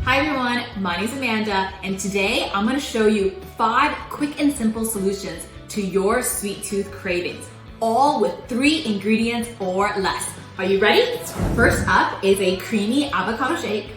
Hi everyone, my name is Amanda, and today I'm going to show you 5 quick and simple solutions to your sweet tooth cravings, all with 3 ingredients or less. Are you ready? First up is a creamy avocado shake.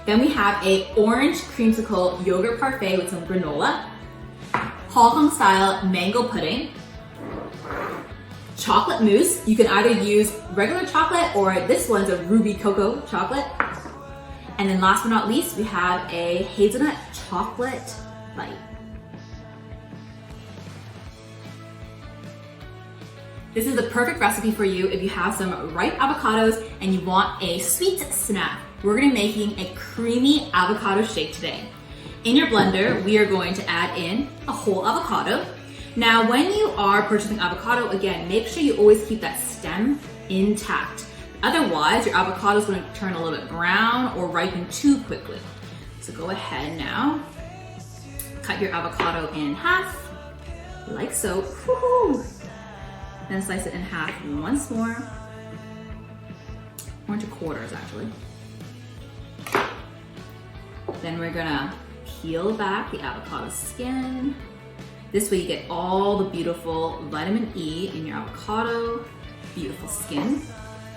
Then we have a orange creamsicle yogurt parfait with some granola, Hong Kong style mango pudding, chocolate mousse. You can either use regular chocolate or this one's a ruby cocoa chocolate. And then last but not least, we have a hazelnut chocolate bite. This is the perfect recipe for you if you have some ripe avocados and you want a sweet snack. We're gonna be making a creamy avocado shake today. In your blender, we are going to add in a whole avocado. Now, when you are purchasing avocado, again, make sure you always keep that stem intact. Otherwise, your avocado is going to turn a little bit brown or ripen too quickly. So go ahead now, cut your avocado in half, like so. Woo-hoo. Then slice it in half once more, or into quarters actually. Then we're gonna peel back the avocado skin. This way you get all the beautiful vitamin E in your avocado, beautiful skin.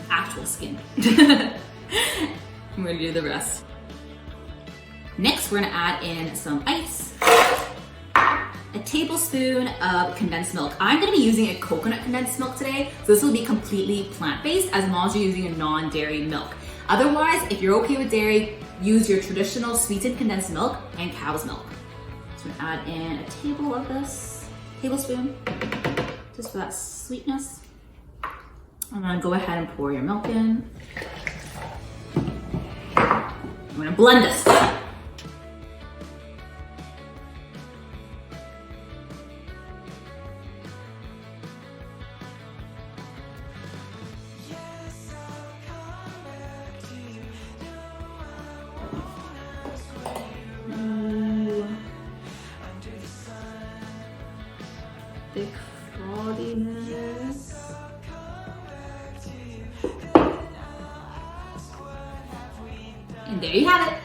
Actual skin. I'm gonna do the rest. Next, we're gonna add in some ice, a tablespoon of condensed milk. I'm gonna be using a coconut condensed milk today, so this will be completely plant-based as long as you're using a non-dairy milk. Otherwise, if you're okay with dairy, use your traditional sweetened condensed milk and cow's milk. So I'm gonna add in a tablespoon, just for that sweetness. I'm gonna go ahead and pour your milk in. I'm gonna blend this. Ooh. Thick frothiness. And there you have it.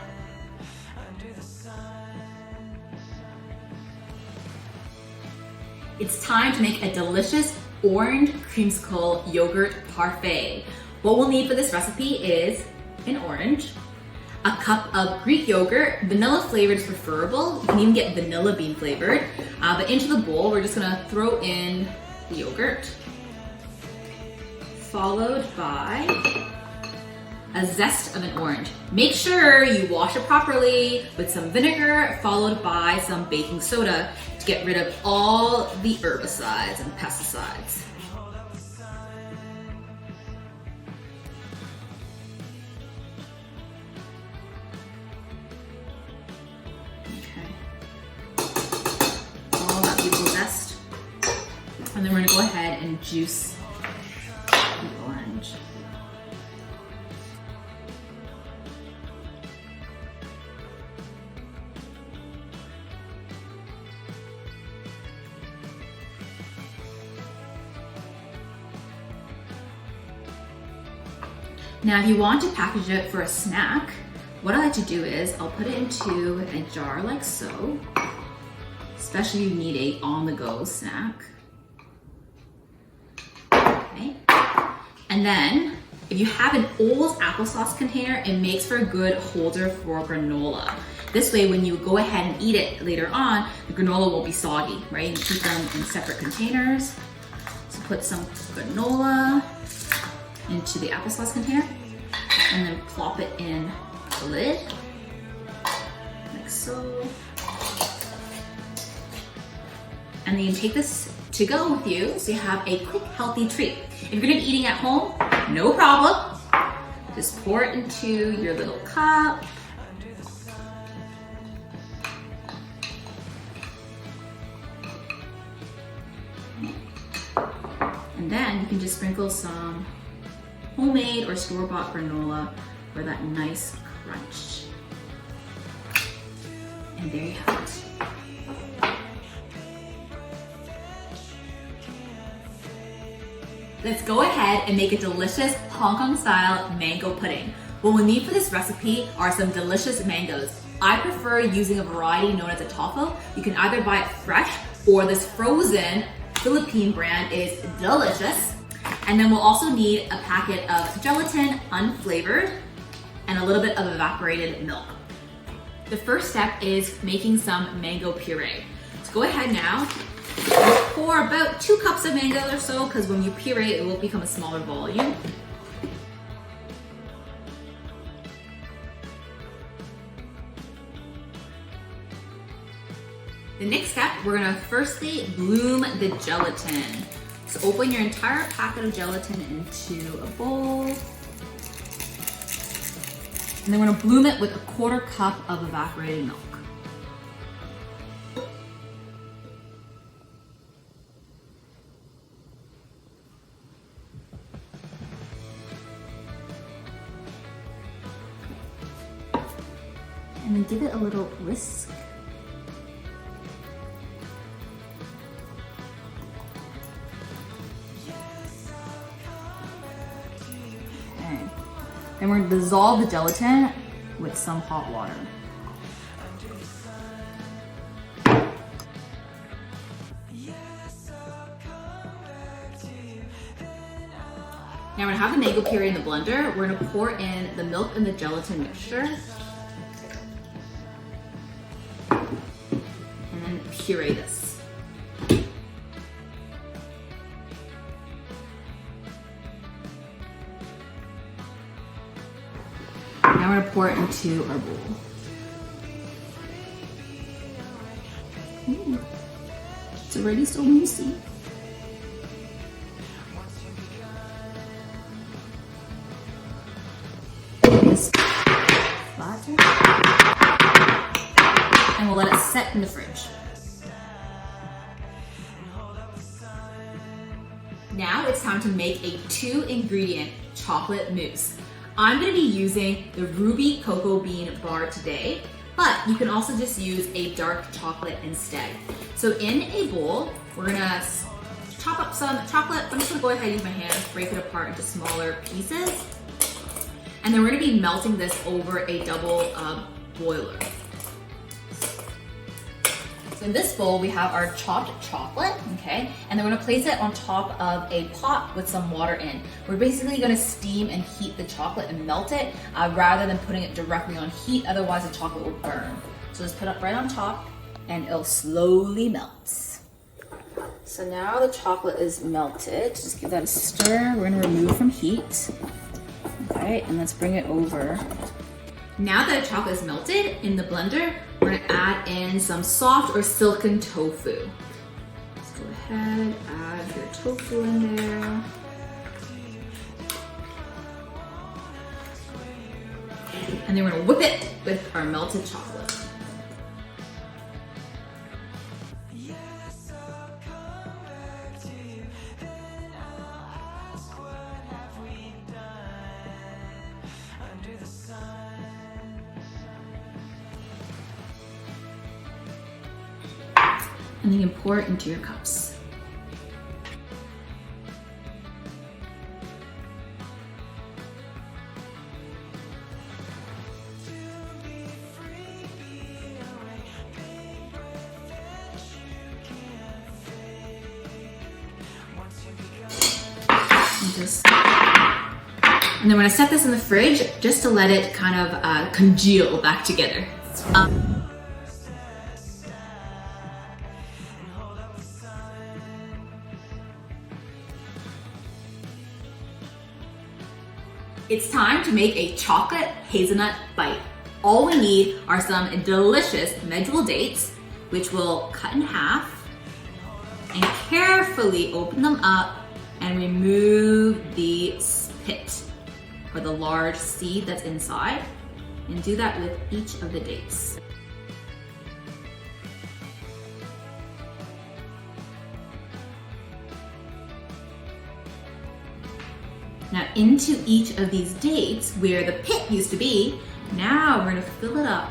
It's time to make a delicious orange creamsicle yogurt parfait. What we'll need for this recipe is an orange, a cup of Greek yogurt, vanilla flavored is preferable. You can even get vanilla bean flavored. But into the bowl, we're just gonna throw in the yogurt, followed by a zest of an orange. Make sure you wash it properly with some vinegar, followed by some baking soda to get rid of all the herbicides and pesticides. Okay. All that beautiful zest. And then we're gonna go ahead and juice the orange. Now, if you want to package it for a snack, what I like to do is I'll put it into a jar like so, especially if you need a on-the-go snack. Okay. And then, if you have an old applesauce container, it makes for a good holder for granola. This way, when you go ahead and eat it later on, the granola won't be soggy, right? You keep them in separate containers. So put some granola into the applesauce container and then plop it in the lid, like so. And then you take this to go with you so you have a quick, healthy treat. If you're gonna be eating at home, no problem. Just pour it into your little cup. And then you can just sprinkle some homemade or store-bought granola for that nice crunch. And there you have it. Let's go ahead and make a delicious Hong Kong style mango pudding. What we'll need for this recipe are some delicious mangoes. I prefer using a variety known as a toffo. You can either buy it fresh or this frozen Philippine brand is delicious. And then we'll also need a packet of gelatin, unflavored, and a little bit of evaporated milk. The first step is making some mango puree. So go ahead now, pour about 2 cups of mango or so, because when you puree, it will become a smaller volume. The next step, we're gonna firstly bloom the gelatin. So open your entire packet of gelatin into a bowl. And then we're gonna bloom it with a 1/4 cup of evaporated milk. And then give it a little whisk. And we're gonna dissolve the gelatin with some hot water. Now we're gonna have the mango puree in the blender. We're gonna pour in the milk and the gelatin mixture. And then puree this. Now we're gonna pour it into our bowl. Ooh, it's already so moussey. This flatter. And we'll let it set in the fridge. Now it's time to make a 2-ingredient chocolate mousse. I'm gonna be using the Ruby Cocoa Bean Bar today, but you can also just use a dark chocolate instead. So in a bowl, we're gonna chop up some chocolate. I'm just gonna go ahead and use my hands, break it apart into smaller pieces. And then we're gonna be melting this over a double boiler. So in this bowl, we have our chopped chocolate, okay? And then we're gonna place it on top of a pot with some water in. We're basically gonna steam and heat the chocolate and melt it rather than putting it directly on heat, otherwise the chocolate will burn. So just put it right on top and it'll slowly melt. So now the chocolate is melted. Just give that a stir. We're gonna remove from heat. Okay, and let's bring it over. Now that the chocolate is melted in the blender, we're gonna add in some soft or silken tofu. Let's go ahead, add your tofu in there. And then we're gonna whip it with our melted chocolate. And then you can pour it into your cups. And then we're gonna set this in the fridge just to let it kind of congeal back together. It's time to make a chocolate hazelnut bite. All we need are some delicious medjool dates, which we'll cut in half and carefully open them up and remove the pit or the large seed that's inside, and do that with each of the dates. Now into each of these dates where the pit used to be, now we're gonna fill it up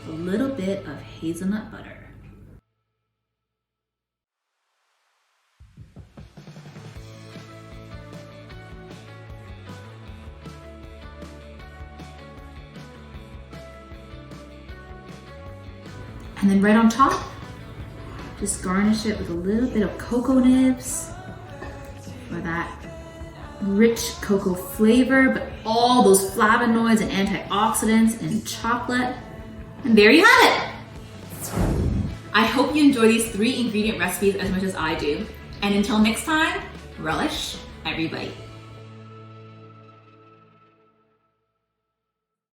with a little bit of hazelnut butter. And then right on top, just garnish it with a little bit of cocoa nibs for that rich cocoa flavor, but all those flavonoids and antioxidants in chocolate. And there you have it. I hope you enjoy these 3 ingredient recipes as much as I do. And until next time, relish every bite.